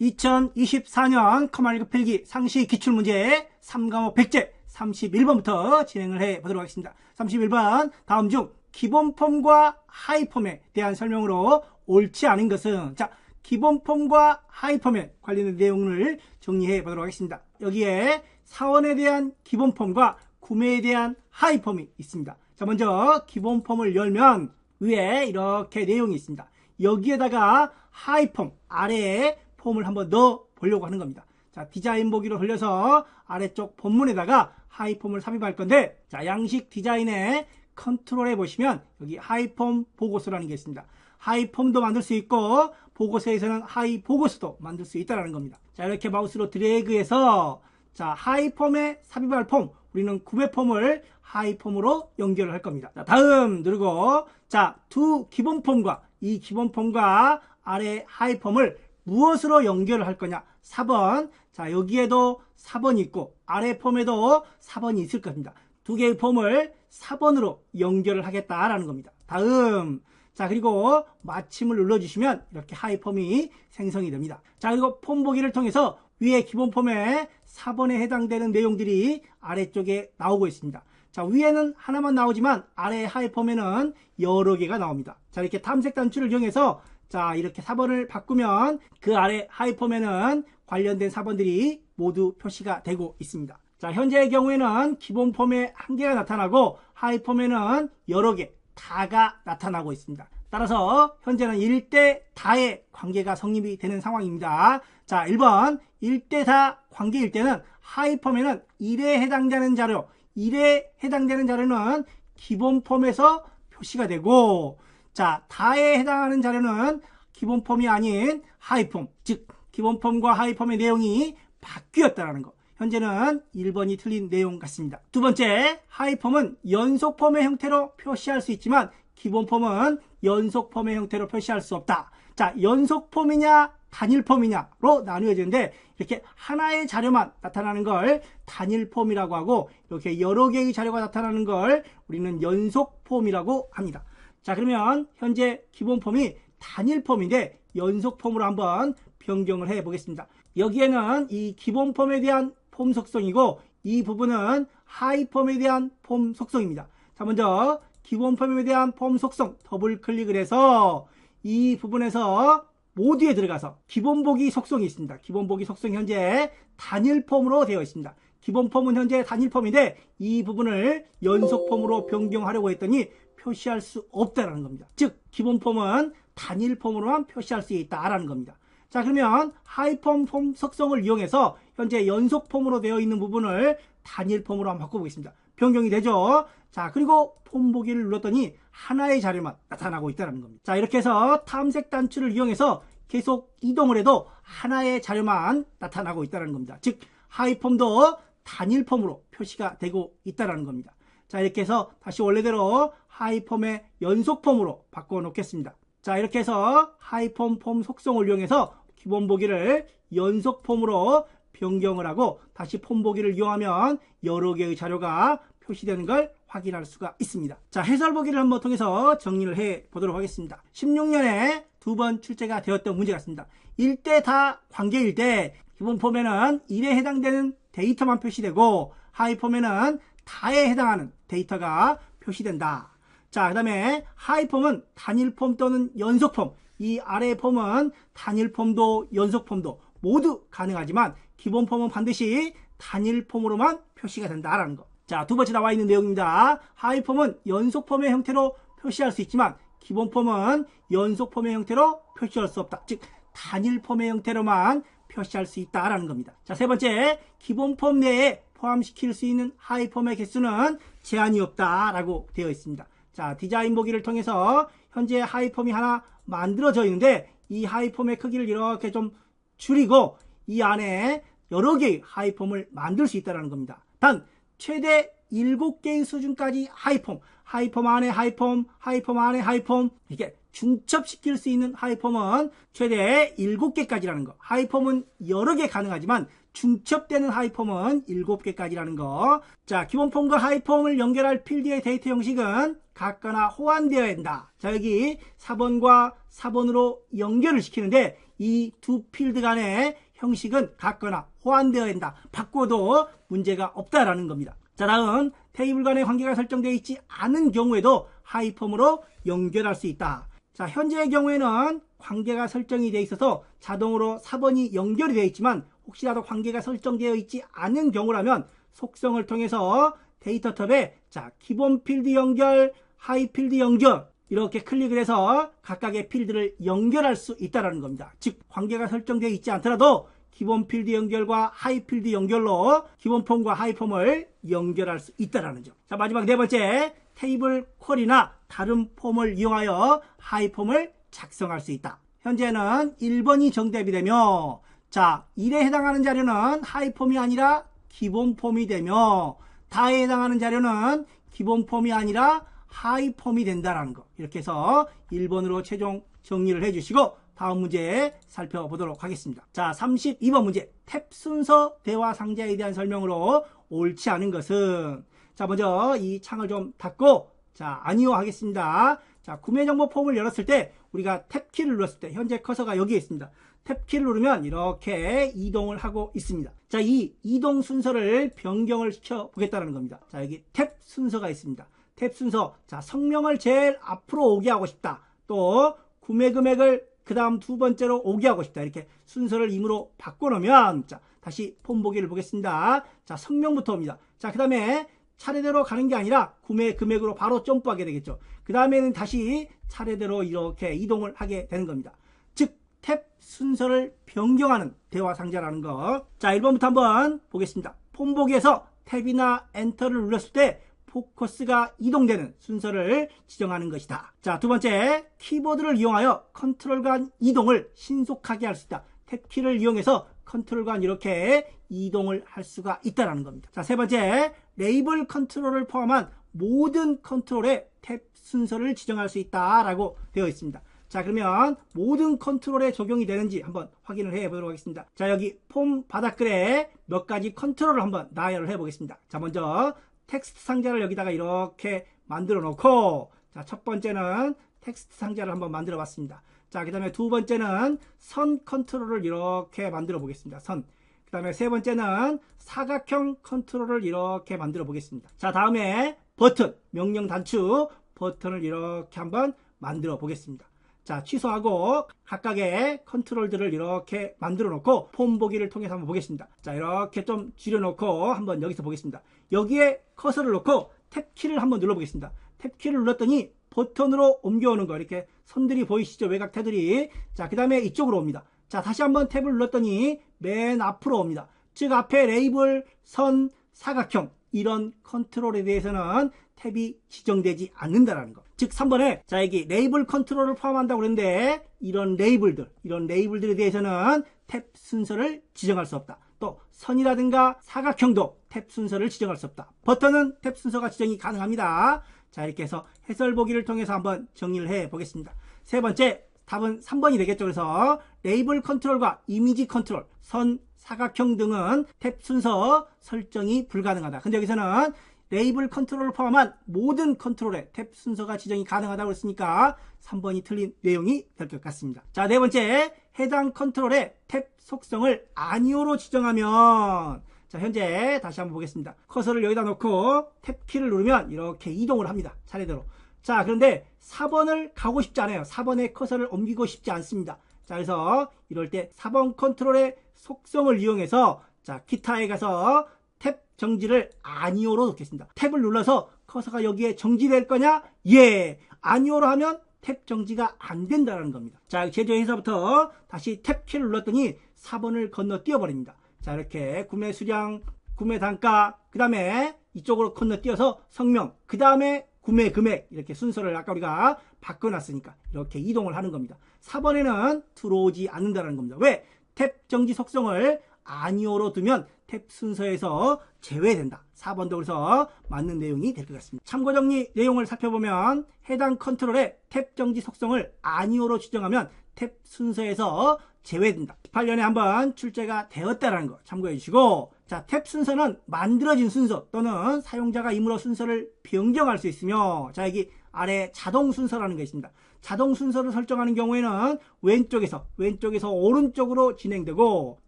2024년 컴1 필기 상시 기출문제 3과목 백제 31번부터 진행을 해 보도록 하겠습니다. 31번 다음 중 기본폼과 하이폼에 대한 설명으로 옳지 않은 것은, 자, 기본폼과 하이폼에 관련된 내용을 정리해 보도록 하겠습니다. 여기에 사원에 대한 기본폼과 구매에 대한 하이폼이 있습니다. 자, 먼저 기본폼을 열면 위에 이렇게 내용이 있습니다. 여기에다가 하이폼 아래에 폼을 한번 넣어 보려고 하는 겁니다. 자, 디자인 보기로 돌려서 아래쪽 본문에다가 하이폼을 삽입할 건데, 자, 양식 디자인의 컨트롤에 보시면 여기 하이폼 보고서라는 게 있습니다. 하이폼도 만들 수 있고 보고서에서는 하이 보고서도 만들 수 있다는 겁니다. 자, 이렇게 마우스로 드래그해서, 자, 하이폼에 삽입할 폼, 우리는 구매 폼을 하이폼으로 연결을 할 겁니다. 자, 다음 누르고, 자, 두 기본 폼과 이 기본 폼과 아래 하이폼을 무엇으로 연결을 할 거냐? 4번. 자, 여기에도 4번이 있고 아래 폼에도 4번이 있을 겁니다. 두 개의 폼을 4번으로 연결을 하겠다라는 겁니다. 다음. 자, 그리고 마침을 눌러주시면 이렇게 하이폼이 생성이 됩니다. 자, 그리고 폼 보기를 통해서 위에 기본 폼에 4번에 해당되는 내용들이 아래쪽에 나오고 있습니다. 자, 위에는 하나만 나오지만 아래 하이폼에는 여러 개가 나옵니다. 자, 이렇게 탐색 단추를 이용해서, 자, 이렇게 4번을 바꾸면 그 아래 하이폼에는 관련된 4번들이 모두 표시가 되고 있습니다. 자, 현재의 경우에는 기본 폼에 한 개가 나타나고 하이폼에는 여러 개, 다가 나타나고 있습니다. 따라서 현재는 1대 다의 관계가 성립이 되는 상황입니다. 자, 1번 1대 다 관계일 때는 하이폼에는 1에 해당되는 자료, 1에 해당되는 자료는 기본 폼에서 표시가 되고, 자, 다에 해당하는 자료는 기본 폼이 아닌 하이폼, 즉 기본 폼과 하이폼의 내용이 바뀌었다는 거. 현재는 1번이 틀린 내용 같습니다. 두 번째, 하이폼은 연속 폼의 형태로 표시할 수 있지만 기본 폼은 연속 폼의 형태로 표시할 수 없다. 자, 연속 폼이냐 단일 폼이냐로 나누어지는데, 이렇게 하나의 자료만 나타나는 걸 단일 폼이라고 하고, 이렇게 여러 개의 자료가 나타나는 걸 우리는 연속 폼이라고 합니다. 자, 그러면 현재 기본 폼이 단일 폼인데 연속 폼으로 한번 변경을 해 보겠습니다. 여기에는 이 기본 폼에 대한 폼 속성이고, 이 부분은 하이 폼에 대한 폼 속성입니다. 자, 먼저 기본 폼에 대한 폼 속성 더블 클릭을 해서 이 부분에서 모두에 들어가서 기본 보기 속성이 있습니다. 기본 보기 속성 현재 단일 폼으로 되어 있습니다. 기본 폼은 현재 단일 폼인데 이 부분을 연속 폼으로 변경하려고 했더니 표시할 수 없다라는 겁니다. 즉 기본 폼은 단일 폼으로만 표시할 수 있다라는 겁니다. 자, 그러면 하이폼 폼 속성을 이용해서 현재 연속 폼으로 되어 있는 부분을 단일 폼으로 한번 바꿔보겠습니다. 변경이 되죠. 자, 그리고 폼 보기를 눌렀더니 하나의 자료만 나타나고 있다는 겁니다. 자, 이렇게 해서 탐색 단추를 이용해서 계속 이동을 해도 하나의 자료만 나타나고 있다는 겁니다. 즉 하이폼도 단일 폼으로 표시가 되고 있다는 겁니다. 자, 이렇게 해서 다시 원래대로 하이폼의 연속 폼으로 바꿔 놓겠습니다. 자, 이렇게 해서 하이폼 폼 속성을 이용해서 기본 보기를 연속 폼으로 변경을 하고 다시 폼 보기를 이용하면 여러 개의 자료가 표시되는 걸 확인할 수가 있습니다. 자, 해설 보기를 한번 통해서 정리를 해 보도록 하겠습니다. 16년에 두 번 출제가 되었던 문제 같습니다. 1대 다 관계일 때 기본 폼에는 1에 해당되는 데이터만 표시되고 하이폼에는 다에 해당하는 데이터가 표시된다. 자, 그 다음에 하이폼은 단일폼 또는 연속폼, 이 아래의 폼은 단일폼도 연속폼도 모두 가능하지만 기본폼은 반드시 단일폼으로만 표시가 된다라는 거. 자, 두 번째 나와 있는 내용입니다. 하이폼은 연속폼의 형태로 표시할 수 있지만 기본폼은 연속폼의 형태로 표시할 수 없다. 즉 단일폼의 형태로만 표시할 수 있다라는 겁니다. 자, 세 번째, 기본폼 내에 포함시킬 수 있는 하이폼의 개수는 제한이 없다라고 되어 있습니다. 자, 디자인 보기를 통해서 현재 하이폼이 하나 만들어져 있는데 이 하이폼의 크기를 이렇게 좀 줄이고 이 안에 여러 개의 하이폼을 만들 수 있다는 겁니다. 단 최대 7개의 수준까지 하이폼 안에 하이폼, 하이폼 안에 하이폼, 이렇게 중첩시킬 수 있는 하이폼은 최대 7개까지라는 거. 하이폼은 여러 개 가능하지만 중첩되는 하이폼은 7개까지라는 거. 자, 기본폼과 하이폼을 연결할 필드의 데이터 형식은 같거나 호환되어야 한다. 자, 여기 4번과 4번으로 연결을 시키는데 이 두 필드 간의 형식은 같거나 호환되어야 한다. 바꿔도 문제가 없다라는 겁니다. 자, 다음 테이블 간의 관계가 설정되어 있지 않은 경우에도 하이폼으로 연결할 수 있다. 자, 현재의 경우에는 관계가 설정이 되어 있어서 자동으로 4번이 연결이 되어 있지만 혹시라도 관계가 설정되어 있지 않은 경우라면 속성을 통해서 데이터 탭에 자, 기본 필드 연결, 하이 필드 연결 이렇게 클릭을 해서 각각의 필드를 연결할 수 있다는 겁니다. 즉 관계가 설정되어 있지 않더라도 기본 필드 연결과 하이 필드 연결로 기본 폼과 하이 폼을 연결할 수 있다는 점. 자, 마지막 네 번째, 테이블 쿼리나 다른 폼을 이용하여 하이 폼을 작성할 수 있다. 현재는 1번이 정답이 되며 자, 1에 해당하는 자료는 하이 폼이 아니라 기본 폼이 되며 다에 해당하는 자료는 기본 폼이 아니라 하이 폼이 된다는 거. 이렇게 해서 1번으로 최종 정리를 해주시고 다음 문제 살펴보도록 하겠습니다. 자, 32번 문제. 탭 순서 대화 상자에 대한 설명으로 옳지 않은 것은 자, 먼저 이 창을 좀 닫고 자, 아니요 하겠습니다. 자, 구매 정보 폼을 열었을 때 우리가 탭키를 눌렀을 때 현재 커서가 여기에 있습니다. 탭키를 누르면 이렇게 이동을 하고 있습니다. 자, 이 이동 순서를 변경을 시켜 보겠다는 겁니다. 자, 여기 탭 순서가 있습니다. 탭 순서. 자, 성명을 제일 앞으로 오게 하고 싶다. 또 구매 금액을 그 다음 두 번째로 오게 하고 싶다. 이렇게 순서를 임으로 바꿔놓으면 자, 다시 폼 보기를 보겠습니다. 자, 성명부터 옵니다. 자, 그 다음에 차례대로 가는 게 아니라 구매 금액으로 바로 점프하게 되겠죠. 그 다음에는 다시 차례대로 이렇게 이동을 하게 되는 겁니다. 즉 탭 순서를 변경하는 대화 상자라는 거. 자, 1번부터 한번 보겠습니다. 폼 보기에서 탭이나 엔터를 눌렀을 때 포커스가 이동되는 순서를 지정하는 것이다. 자, 두 번째, 키보드를 이용하여 컨트롤 간 이동을 신속하게 할 수 있다. 탭키를 이용해서 컨트롤 간 이렇게 이동을 할 수가 있다는 겁니다. 자, 세 번째, 레이블 컨트롤을 포함한 모든 컨트롤의 탭 순서를 지정할 수 있다라고 되어 있습니다. 자, 그러면 모든 컨트롤에 적용이 되는지 한번 확인을 해 보도록 하겠습니다. 자, 여기 폼 바닥글에 몇 가지 컨트롤을 한번 나열을 해 보겠습니다. 자, 먼저 텍스트 상자를 여기다가 이렇게 만들어 놓고 자, 첫 번째는 텍스트 상자를 한번 만들어 봤습니다. 자, 그 다음에 두 번째는 선 컨트롤을 이렇게 만들어 보겠습니다. 선. 그 다음에 세 번째는 사각형 컨트롤을 이렇게 만들어 보겠습니다. 자, 다음에 버튼, 명령 단축 버튼을 이렇게 한번 만들어 보겠습니다. 자, 취소하고 각각의 컨트롤들을 이렇게 만들어 놓고 폼 보기를 통해서 한번 보겠습니다. 자, 이렇게 좀 줄여 놓고 한번 여기서 보겠습니다. 여기에 커서를 놓고 탭키를 한번 눌러 보겠습니다. 탭키를 눌렀더니 버튼으로 옮겨오는 거 이렇게 선들이 보이시죠? 외곽 테두리. 자, 그 다음에 이쪽으로 옵니다. 자, 다시 한번 탭을 눌렀더니 맨 앞으로 옵니다. 즉 앞에 레이블, 선, 사각형 이런 컨트롤에 대해서는 탭이 지정되지 않는다라는 거. 즉 3번에 자, 여기 레이블 컨트롤을 포함한다고 그랬는데 이런 레이블들에 대해서는 탭 순서를 지정할 수 없다. 또 선이라든가 사각형도 탭 순서를 지정할 수 없다. 버튼은 탭 순서가 지정이 가능합니다. 자, 이렇게 해서 해설 보기를 통해서 한번 정리를 해 보겠습니다. 세 번째, 답은 3번이 되겠죠. 그래서 레이블 컨트롤과 이미지 컨트롤, 선, 사각형 등은 탭 순서 설정이 불가능하다. 근데 여기서는 레이블 컨트롤을 포함한 모든 컨트롤에 탭 순서가 지정이 가능하다고 했으니까 3번이 틀린 내용이 될 것 같습니다. 자, 네 번째, 해당 컨트롤의 탭 속성을 아니오로 지정하면 자, 현재 다시 한번 보겠습니다. 커서를 여기다 놓고 탭키를 누르면 이렇게 이동을 합니다. 차례대로. 자, 그런데 4번을 가고 싶지 않아요. 4번에 커서를 옮기고 싶지 않습니다. 자, 그래서 이럴 때 4번 컨트롤의 속성을 이용해서 자, 기타에 가서 탭 정지를 아니오로 놓겠습니다. 탭을 눌러서 커서가 여기에 정지될 거냐? 예! 아니오로 하면 탭 정지가 안 된다는 겁니다. 자, 제조회사부터 다시 탭키를 눌렀더니 4번을 건너뛰어 버립니다. 자, 이렇게 구매 수량, 구매 단가, 그 다음에 이쪽으로 건너뛰어서 성명, 그 다음에 구매 금액 이렇게 순서를 아까 우리가 바꿔놨으니까 이렇게 이동을 하는 겁니다. 4번에는 들어오지 않는다는 겁니다. 왜? 탭 정지 속성을 아니오로 두면 탭 순서에서 제외된다. 4번도 그래서 맞는 내용이 될 것 같습니다. 참고 정리 내용을 살펴보면 해당 컨트롤의 탭 정지 속성을 아니오로 지정하면 탭 순서에서 제외된다. 18년에 한번 출제가 되었다라는 거 참고해 주시고, 자, 탭 순서는 만들어진 순서 또는 사용자가 임의로 순서를 변경할 수 있으며, 자, 여기 아래 자동 순서라는 게 있습니다. 자동 순서를 설정하는 경우에는 왼쪽에서 오른쪽으로 진행되고,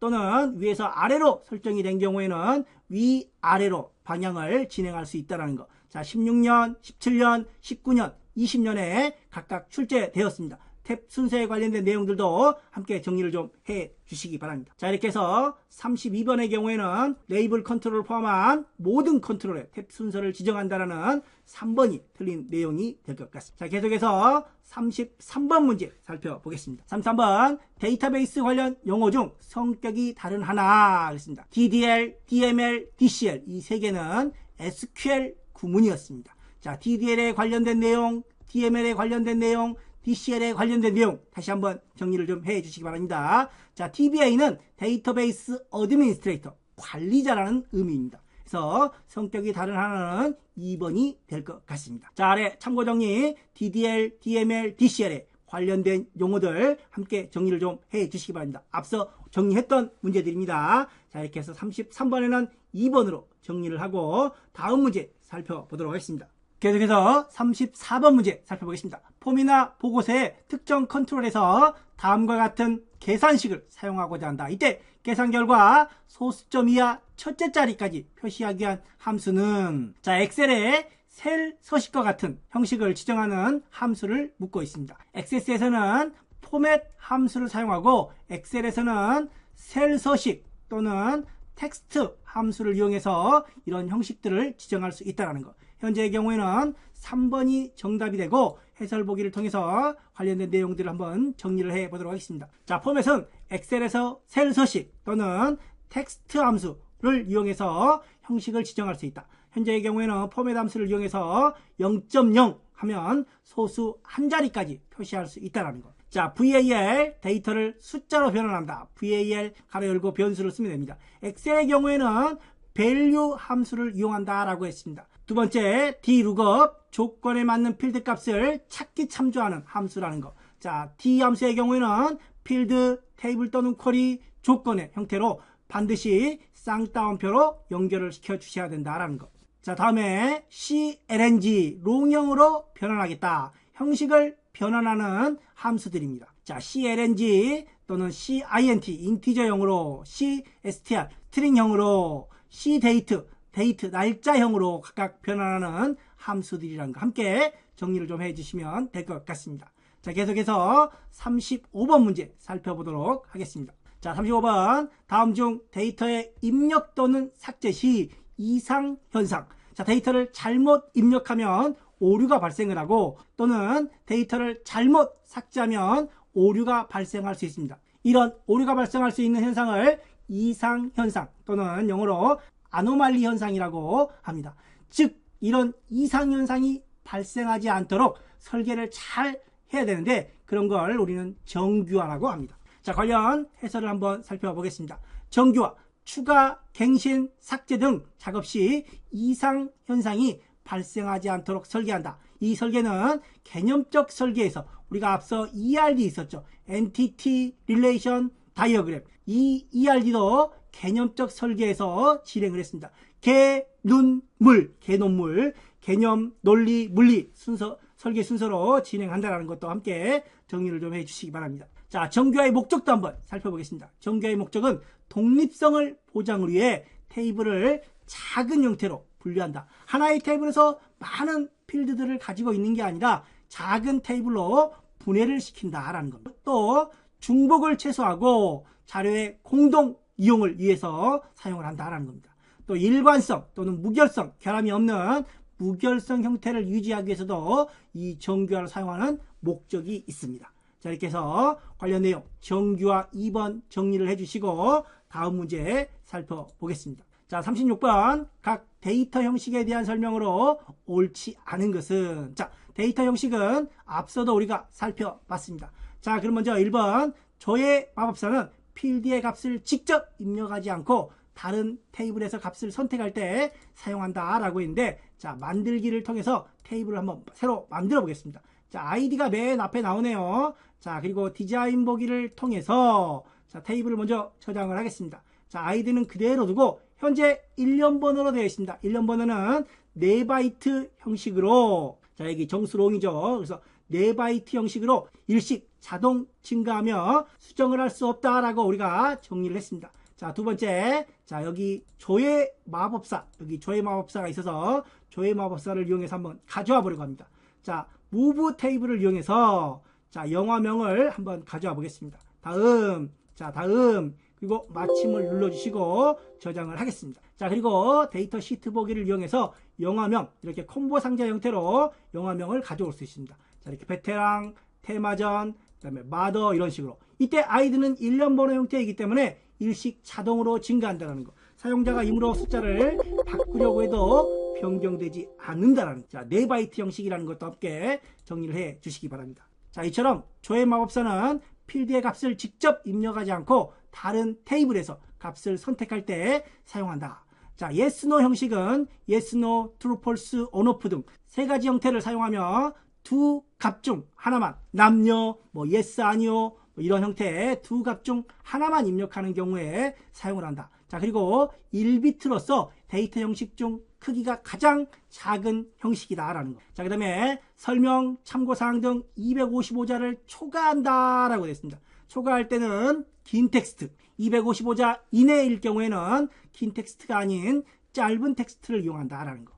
또는 위에서 아래로 설정이 된 경우에는 위아래로 방향을 진행할 수 있다는 거. 자, 16년, 17년, 19년, 20년에 각각 출제되었습니다. 탭 순서에 관련된 내용들도 함께 정리를 좀 해 주시기 바랍니다. 자, 이렇게 해서 32번의 경우에는 레이블 컨트롤을 포함한 모든 컨트롤의 탭 순서를 지정한다라는 3번이 틀린 내용이 될 것 같습니다. 자, 계속해서 33번 문제 살펴보겠습니다. 33번 데이터베이스 관련 용어 중 성격이 다른 하나 그랬습니다. DDL, DML, DCL 이 세 개는 SQL 구문이었습니다. 자, DDL에 관련된 내용, DML에 관련된 내용, DCL에 관련된 내용 다시 한번 정리를 좀 해 주시기 바랍니다. 자, DBA는 데이터베이스 어드미니스트레이터, 관리자라는 의미입니다. 그래서 성격이 다른 하나는 2번이 될 것 같습니다. 자, 아래 참고 정리 DDL, DML, DCL에 관련된 용어들 함께 정리를 좀 해 주시기 바랍니다. 앞서 정리했던 문제들입니다. 자, 이렇게 해서 33번에는 2번으로 정리를 하고 다음 문제 살펴보도록 하겠습니다. 계속해서 34번 문제 살펴보겠습니다. 폼이나 보고서의 특정 컨트롤에서 다음과 같은 계산식을 사용하고자 한다. 이때 계산 결과 소수점 이하 첫째 자리까지 표시하기 위한 함수는, 자, 엑셀에 셀 서식과 같은 형식을 지정하는 함수를 묻고 있습니다. XS에서는 포맷 함수를 사용하고 엑셀에서는 셀 서식 또는 텍스트 함수를 이용해서 이런 형식들을 지정할 수 있다는 것. 현재의 경우에는 3번이 정답이 되고 해설 보기를 통해서 관련된 내용들을 한번 정리를 해 보도록 하겠습니다. 자, 포맷은 엑셀에서 셀 서식 또는 텍스트 함수를 이용해서 형식을 지정할 수 있다. 현재의 경우에는 포맷 함수를 이용해서 0.0 하면 소수 한 자리까지 표시할 수 있다는 것. 자, VAR 데이터를 숫자로 변환한다. VAR 가로 열고 변수를 쓰면 됩니다. 엑셀의 경우에는 value 함수를 이용한다 라고 했습니다. 두 번째, DLOOKUP 조건에 맞는 필드 값을 찾기 참조하는 함수라는 거. 자, D 함수의 경우에는 필드, 테이블 또는 쿼리 조건의 형태로 반드시 쌍따옴표로 연결을 시켜 주셔야 된다라는 거. 자, 다음에 CLNG 롱형으로 변환하겠다. 형식을 변환하는 함수들입니다. 자, CLNG 또는 CINT 인티저형으로, CSTR 스트링형으로, CDate 데이트 날짜형으로 각각 변환하는 함수들이라는 거 함께 정리를 좀 해주시면 될 것 같습니다. 자, 계속해서 35번 문제 살펴보도록 하겠습니다. 자, 35번 다음 중 데이터의 입력 또는 삭제 시 이상 현상. 자, 데이터를 잘못 입력하면 오류가 발생을 하고 또는 데이터를 잘못 삭제하면 오류가 발생할 수 있습니다. 이런 오류가 발생할 수 있는 현상을 이상 현상 또는 영어로 아노말리 현상이라고 합니다. 즉 이런 이상 현상이 발생하지 않도록 설계를 잘 해야 되는데 그런 걸 우리는 정규화라고 합니다. 자, 관련 해설을 한번 살펴보겠습니다. 정규화, 추가, 갱신, 삭제 등 작업 시 이상 현상이 발생하지 않도록 설계한다. 이 설계는 개념적 설계에서 우리가 앞서 ERD 있었죠. Entity Relation Diagram. 이 ERD도 개념적 설계에서 진행을 했습니다. 개, 눈, 물, 개논물, 개념, 논리, 물리 순서, 설계 순서로 진행한다는 것도 함께 정리를 좀 해주시기 바랍니다. 자, 정규화의 목적도 한번 살펴보겠습니다. 정규화의 목적은 독립성을 보장을 위해 테이블을 작은 형태로 분류한다. 하나의 테이블에서 많은 필드들을 가지고 있는 게 아니라 작은 테이블로 분해를 시킨다라는 겁니다. 또 중복을 최소화하고 자료의 공동 이용을 위해서 사용을 한다라는 겁니다. 또 일관성 또는 무결성, 결함이 없는 무결성 형태를 유지하기 위해서도 이 정규화를 사용하는 목적이 있습니다. 자, 이렇게 해서 관련 내용 정규화 2번 정리를 해주시고 다음 문제 살펴보겠습니다. 자, 36번 각 데이터 형식에 대한 설명으로 옳지 않은 것은, 자, 데이터 형식은 앞서도 우리가 살펴봤습니다. 자, 그럼 먼저 1번 조의 마법사는 필드의 값을 직접 입력하지 않고 다른 테이블에서 값을 선택할 때 사용한다 라고 했는데, 자, 만들기를 통해서 테이블을 한번 새로 만들어 보겠습니다. 자, 아이디가 맨 앞에 나오네요. 자, 그리고 디자인 보기를 통해서 자, 테이블을 먼저 저장을 하겠습니다. 자, 아이디는 그대로 두고 현재 일련 번호로 되어 있습니다. 일련 번호는 4바이트 형식으로, 자, 여기 정수롱이죠. 그래서 4바이트 형식으로 일씩 자동 증가하며 수정을 할 수 없다라고 우리가 정리를 했습니다. 자, 두 번째, 자, 여기 조회 마법사, 여기 조회 마법사가 있어서 조회 마법사를 이용해서 한번 가져와 보려고 합니다. 자, 무브 테이블을 이용해서 자, 영화명을 한번 가져와 보겠습니다. 다음, 자, 다음, 그리고 마침을 눌러주시고 저장을 하겠습니다. 자, 그리고 데이터 시트 보기를 이용해서 영화명, 이렇게 콤보 상자 형태로 영화명을 가져올 수 있습니다. 자, 이렇게 베테랑, 테마전, 그 다음에 마더 이런 식으로. 이때 아이디는 일련 번호 형태이기 때문에 일씩 자동으로 증가한다는 거. 사용자가 임으로 숫자를 바꾸려고 해도 변경되지 않는다는 거. 자, 4바이트 형식이라는 것도 함께 정리를 해 주시기 바랍니다. 자, 이처럼 조회 마법사는 필드의 값을 직접 입력하지 않고 다른 테이블에서 값을 선택할 때 사용한다. 자, yes, no 형식은 yes, no, true, false, on, off 등 3가지 형태를 사용하며 두 값 중 하나만, 남녀, 뭐 yes, 아니요, 뭐 이런 형태의 두 값 중 하나만 입력하는 경우에 사용을 한다. 자, 그리고 1비트로서 데이터 형식 중 크기가 가장 작은 형식이다라는 거. 자, 그 다음에 설명, 참고사항 등 255자를 초과한다 라고 되어 있습니다. 초과할 때는 긴 텍스트, 255자 이내일 경우에는 긴 텍스트가 아닌 짧은 텍스트를 이용한다라는 거.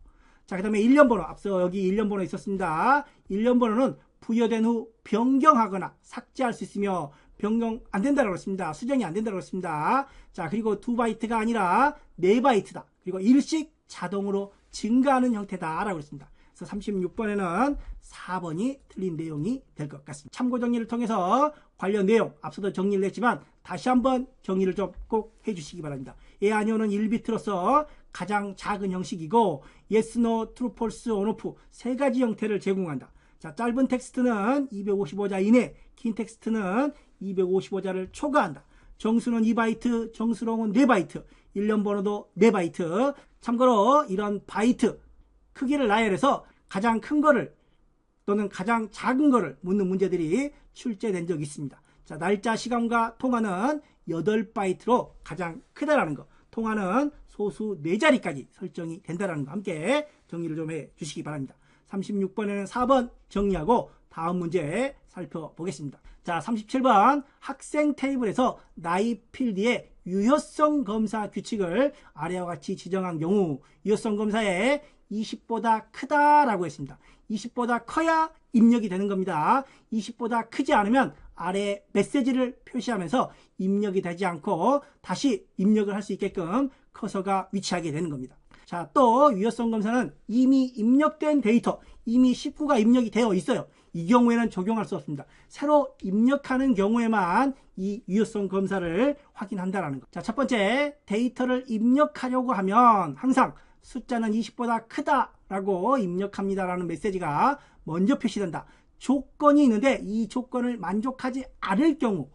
자, 그 다음에 일련 번호, 앞서 여기 일련 번호 있었습니다. 일련 번호는 부여된 후 변경하거나 삭제할 수 있으며 변경 안 된다고 했습니다. 수정이 안 된다고 했습니다. 자, 그리고 2바이트가 아니라 4바이트다. 그리고 일씩 자동으로 증가하는 형태다라고 했습니다. 그래서 36번에는 4번이 틀린 내용이 될 것 같습니다. 참고 정리를 통해서 관련 내용 앞서도 정리를 했지만 다시 한번 정리를 좀 꼭 해주시기 바랍니다. 예, 아니오는 1비트로서 가장 작은 형식이고 yes, no, true, false, on, off 3가지 형태를 제공한다. 자, 짧은 텍스트는 255자 이내, 긴 텍스트는 255자를 초과한다. 정수는 2바이트, 정수롱은 4바이트, 일련 번호도 4바이트. 참고로 이런 바이트 크기를 나열해서 가장 큰 거를 또는 가장 작은 거를 묻는 문제들이 출제된 적이 있습니다. 자, 날짜, 시간과 통화는 8바이트로 가장 크다라는 거. 통화는 소수 4자리까지 설정이 된다는 거 함께 정리를 좀 해 주시기 바랍니다. 36번에는 4번 정리하고 다음 문제 살펴보겠습니다. 자, 37번 학생 테이블에서 나이 필드의 유효성 검사 규칙을 아래와 같이 지정한 경우 유효성 검사에 20보다 크다라고 했습니다. 20보다 커야 입력이 되는 겁니다. 20보다 크지 않으면 아래 메시지를 표시하면서 입력이 되지 않고 다시 입력을 할 수 있게끔 커서가 위치하게 되는 겁니다. 자, 또 유효성 검사는 이미 입력된 데이터, 이미 19가 입력이 되어 있어요. 이 경우에는 적용할 수 없습니다. 새로 입력하는 경우에만 이 유효성 검사를 확인한다는 것. 자, 첫 번째, 데이터를 입력하려고 하면 항상 숫자는 20보다 크다라고 입력합니다라는 메시지가 먼저 표시된다. 조건이 있는데 이 조건을 만족하지 않을 경우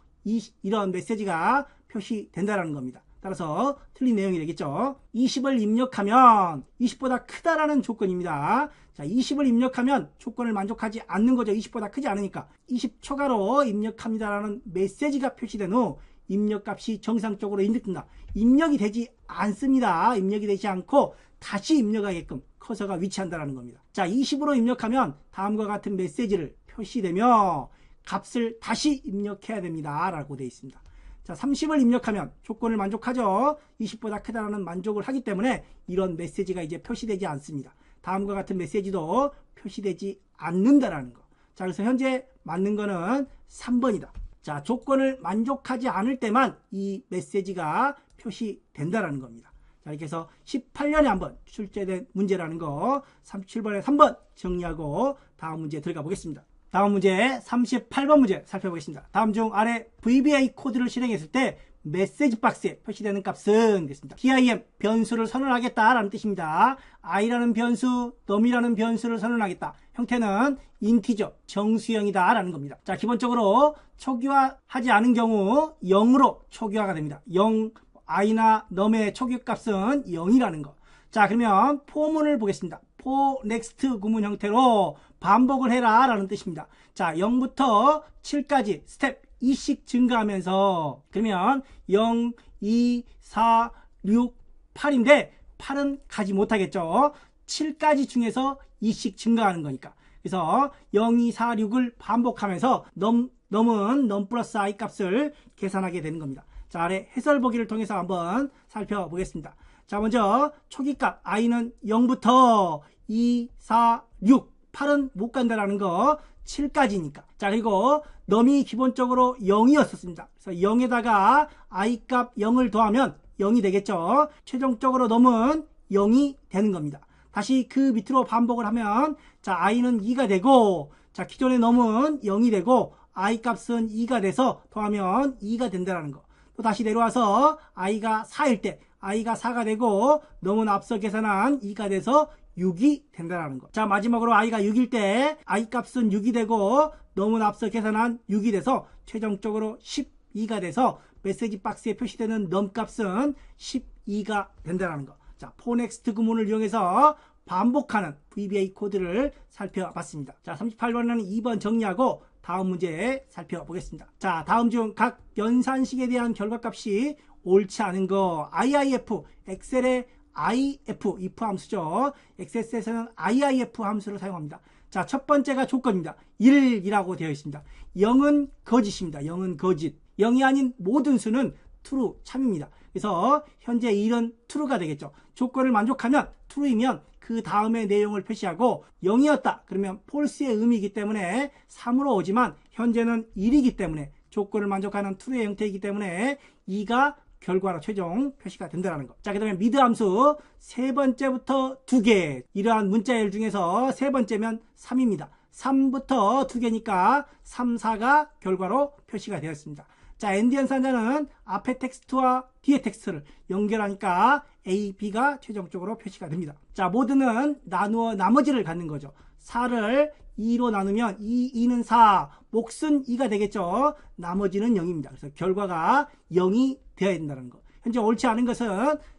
이런 메시지가 표시된다는 겁니다. 따라서 틀린 내용이 되겠죠. 20을 입력하면 20보다 크다라는 조건입니다. 자, 20을 입력하면 조건을 만족하지 않는 거죠. 20보다 크지 않으니까. 20 초과로 입력합니다라는 메시지가 표시된 후 입력값이 정상적으로 입력된다. 입력이 되지 않습니다. 입력이 되지 않고 다시 입력하게끔 커서가 위치한다는 겁니다. 자, 20으로 입력하면 다음과 같은 메시지를 표시되며 값을 다시 입력해야 됩니다. 라고 되어 있습니다. 자, 30을 입력하면 조건을 만족하죠. 20보다 크다라는 만족을 하기 때문에 이런 메시지가 이제 표시되지 않습니다. 다음과 같은 메시지도 표시되지 않는다라는 거. 자, 그래서 현재 맞는 거는 3번이다. 자, 조건을 만족하지 않을 때만 이 메시지가 표시된다라는 겁니다. 자, 이렇게 해서 18년에 한번 출제된 문제라는 거 37번에 3번 정리하고 다음 문제 들어가 보겠습니다. 다음 문제 38번 문제 살펴보겠습니다. 다음 중 아래 VBA 코드를 실행했을 때 메시지 박스에 표시되는 값은 됐습니다. dim 변수를 선언하겠다라는 뜻입니다. i라는 변수, num이라는 변수를 선언하겠다. 형태는 인티저 정수형이다 라는 겁니다. 자, 기본적으로 초기화하지 않은 경우 0으로 초기화가 됩니다. 0, i나 num의 초기값은 0이라는 거. 자, 그러면 포문을 보겠습니다. for next 구문 형태로 반복을 해라 라는 뜻입니다. 자, 0부터 7까지 스텝 2씩 증가하면서, 그러면 0, 2, 4, 6, 8인데 8은 가지 못하겠죠. 7까지 중에서 2씩 증가하는 거니까. 그래서 0, 2, 4, 6을 반복하면서 넘은 넘 플러스 i 값을 계산하게 되는 겁니다. 자, 아래 해설 보기를 통해서 한번 살펴보겠습니다. 자, 먼저 초기값 i는 0부터 2, 4, 6, 8은 못 간다라는 거 7까지니까. 자, 그리고 넘이 기본적으로 0이었었습니다. 그래서 0에다가 i 값 0을 더하면 0이 되겠죠. 최종적으로 넘은 0이 되는 겁니다. 다시 그 밑으로 반복을 하면, 자, i는 2가 되고, 자, 기존에 넘은 0이 되고, i 값은 2가 돼서 더하면 2가 된다는 거. 또 다시 내려와서 i가 4일 때 i가 4가 되고, 넘은 앞서 계산한 2가 돼서 6이 된다는 거. 자, 마지막으로 i가 6일 때 i 값은 6이 되고, 넘은 앞서 계산한 6이 돼서 최종적으로 12가 돼서 메시지 박스에 표시되는 넘 값은 12가 된다는 거. 자, for next 구문을 이용해서 반복하는 VBA 코드를 살펴봤습니다. 자, 38번에는 2번 정리하고 다음 문제 살펴보겠습니다. 자, 다음 중 각 연산식에 대한 결과값이 옳지 않은 거. IIF, 엑셀의 IF, if 함수죠. XSS에서는 IIF 함수를 사용합니다. 자, 첫 번째가 조건입니다. 1이라고 되어 있습니다. 0은 거짓입니다. 0은 거짓. 0이 아닌 모든 수는 true, 참입니다. 그래서 현재 1은 true가 되겠죠. 조건을 만족하면 true이면 그 다음에 내용을 표시하고 0이었다. 그러면 false의 의미이기 때문에 3으로 오지만 현재는 1이기 때문에 조건을 만족하는 true의 형태이기 때문에 2가 결과로 최종 표시가 된다는 거. 자, 그 다음에 미드 함수 세 번째부터 2개. 이러한 문자열 중에서 세 번째면 3입니다. 3부터 2개니까 3, 4가 결과로 표시가 되었습니다. 자, 엔드 연산자는 앞에 텍스트와 뒤에 텍스트를 연결하니까 A, B가 최종적으로 표시가 됩니다. 자, 모드는 나누어 나머지를 갖는 거죠. 4를 2로 나누면 2는 4, 몫은 2가 되겠죠. 나머지는 0입니다. 그래서 결과가 0이 되어야 된다는 거. 현재 옳지 않은 것은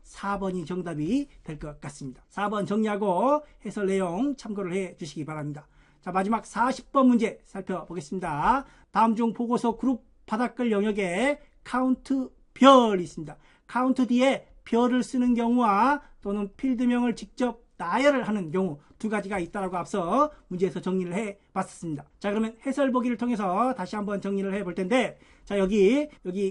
4번이 정답이 될 것 같습니다. 4번 정리하고 해설 내용 참고를 해 주시기 바랍니다. 자, 마지막 40번 문제 살펴보겠습니다. 다음 중 보고서 그룹 바닥글 영역에 카운트 별이 있습니다. 카운트 뒤에 별을 쓰는 경우와 또는 필드명을 직접 나열을 하는 경우 두 가지가 있다라고 앞서 문제에서 정리를 해 봤습니다. 자, 그러면 해설 보기를 통해서 다시 한번 정리를 해 볼 텐데, 자, 여기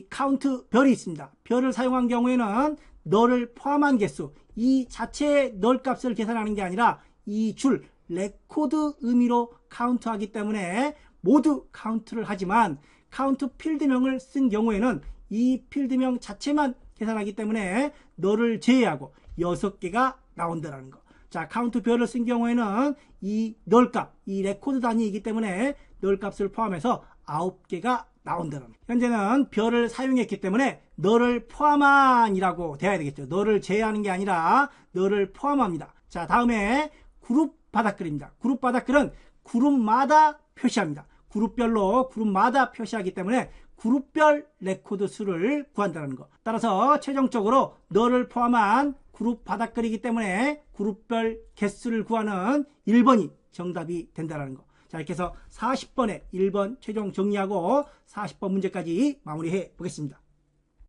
카운트 별이 있습니다. 별을 사용한 경우에는 널을 포함한 개수, 이 자체의 널 값을 계산하는 게 아니라 이 줄 레코드 의미로 카운트하기 때문에 모두 카운트를 하지만 카운트 필드명을 쓴 경우에는 이 필드명 자체만 계산하기 때문에 널을 제외하고 6개가 나온다는 거. 자, 카운트 별을 쓴 경우에는 이 널 값, 이 레코드 단위이기 때문에 널 값을 포함해서 9개가 나온다는 거. 현재는 별을 사용했기 때문에 널을 포함한이라고 돼야 되겠죠. 널을 제외하는 게 아니라 널을 포함합니다. 자, 다음에 그룹 바닥글입니다. 그룹 바닥글은 그룹마다 표시합니다. 그룹별로 그룹마다 표시하기 때문에 그룹별 레코드 수를 구한다는 거. 따라서 최종적으로 널을 포함한 그룹 바닥글이기 때문에 그룹별 개수를 구하는 1번이 정답이 된다는 거. 자, 이렇게 해서 40번에 1번 최종 정리하고 40번 문제까지 마무리해 보겠습니다.